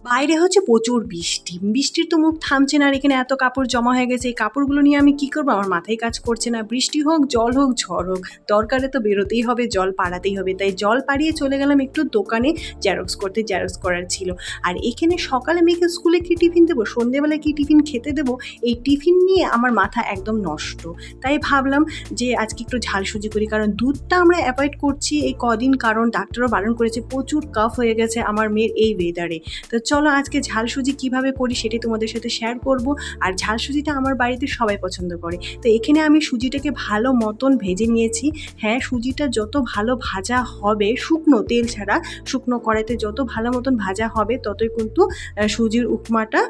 বাইরে হচ্ছে প্রচুর বৃষ্টি। বৃষ্টির তো মুখ থামছে না আর এখানে এত কাপড় জমা হয়ে গেছে। এই কাপড়গুলো নিয়ে আমি কি করব? আমার মাথায় কাজ করছে না। বৃষ্টি হোক, জল হোক, ঝড় হোক, দরকারে তো বেরোতেই হবে, জল পাড়াতেই হবে। তাই জল পাড়িয়ে চলে গেলাম একটু দোকানে জেরক্স করতে, জেরক্স করার ছিল। আর এখানে সকালে মেয়েকে স্কুলে কি টিফিন দেবো, সন্ধ্যেবেলায় কি টিফিন খেতে দেবো, এই টিফিন নিয়ে আমার মাথা একদম নষ্ট। তাই ভাবলাম যে আজকে একটু ঝালসুজি করি, কারণ দুধটা আমরা অ্যাভয়েড করছি এই কদিন, কারণ ডাক্তারও বারণ করেছে, প্রচুর কাফ হয়ে গেছে আমার মেয়ের এই ওয়েদারে। তো চলো আজকে ঝালসুজি কীভাবে করি সেটাই তোমাদের সাথে শেয়ার করব। আর ঝালসুজিটা আমার বাড়িতে সবাই পছন্দ করে। তো এখানে আমি সুজিটাকে ভালো মতন ভেজে নিয়েছি। হ্যাঁ, সুজিটা যত ভালো ভাজা হবে, শুকনো তেল ছাড়া, শুকনো কড়াইতে যত ভালো মতন ভাজা হবে ততই কিন্তু সুজির উপমাটা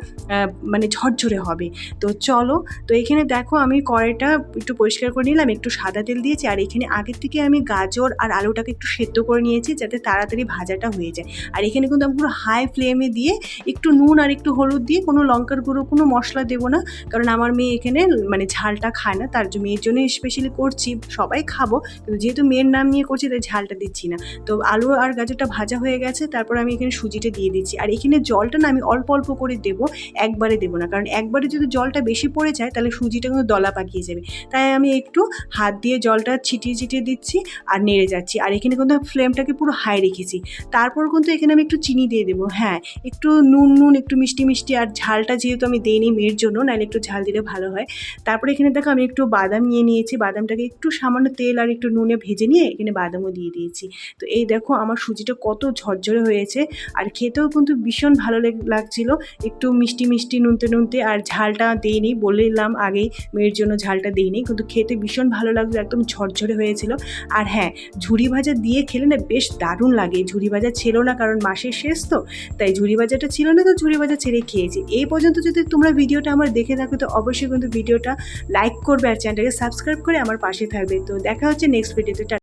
মানে ঝরঝরে হবে। তো চলো, তো এখানে দেখো আমি কড়াইটা একটু পরিষ্কার করে নিলাম, একটু সাদা তেল দিয়েছি। আর এখানে আগের থেকে আমি গাজর আর আলুটাকে একটু সেদ্ধ করে নিয়েছি যাতে তাড়াতাড়ি ভাজাটা হয়ে যায়। আর এখানে কিন্তু আমি পুরো হাই ফ্লেমে দিয়ে একটু নুন আর একটু হলুদ দিয়ে, কোনো লঙ্কার গুঁড়ো, কোনো মশলা দেবো না, কারণ আমার মেয়ে এখানে মানে ঝালটা খায় না, তার মেয়ের জন্য স্পেশালি করছি। সবাই খাবো কিন্তু যেহেতু মেয়ের নাম নিয়ে করছি তাই ঝালটা দিচ্ছি না। তো আলু আর গাজরটা ভাজা হয়ে গেছে, তারপর আমি এখানে সুজিটা দিয়ে দিচ্ছি। আর এখানে জলটা না আমি অল্প অল্প করে দেবো, একবারে দেবো না, কারণ একবারে যদি জলটা বেশি পড়ে যায় তাহলে সুজিটা কিন্তু দলা পাকিয়ে যাবে। তাই আমি একটু হাত দিয়ে জলটা ছিটিয়ে ছিটিয়ে দিচ্ছি আর নেড়ে যাচ্ছি। আর এখানে কিন্তু ফ্লেমটাকে পুরো হাই রেখেছি। তারপর কিন্তু এখানে আমি একটু চিনি দিয়ে দেবো। হ্যাঁ, একটু নুন একটু মিষ্টি মিষ্টি, আর ঝালটা যেহেতু আমি দিইনি মেয়ের জন্য, নাহলে একটু ঝাল দিলে ভালো হয়। তারপরে এখানে দেখো আমি একটু বাদাম নিয়ে নিয়েছি, বাদামটাকে একটু সামান্য তেল আর একটু নুনে ভেজে নিয়ে এখানে বাদামও দিয়ে দিয়েছি। তো এই দেখো আমার সুজিটা কত ঝরঝরে হয়েছে, আর খেতেও কিন্তু ভীষণ ভালো লাগছিল, একটু মিষ্টি মিষ্টি নুনতে। আর ঝালটা দিইনি, বললাম আগেই মেয়ের জন্য ঝালটা দিইনি, কিন্তু খেতে ভীষণ ভালো লাগলো, একদম ঝরঝরে হয়েছিল। আর হ্যাঁ, ঝুরি ভাজা দিয়ে খেলে না বেশ দারুণ লাগে। ঝুরি ভাজা ছিল না, কারণ মাসের শেষ তো, তাই ঝুরি ভাজাটা ছিল না, তো ঝুরি ভাজা ছেড়ে খেয়েছি। এই পর্যন্ত যদি তোমরা ভিডিওটা আমার দেখে থাকো তো অবশ্যই কিন্তু ভিডিওটা লাইক করবে আর চ্যানেলটাকে সাবস্ক্রাইব করে আমার পাশে থাকবে। তো দেখা হচ্ছে নেক্সট ভিডিওতে।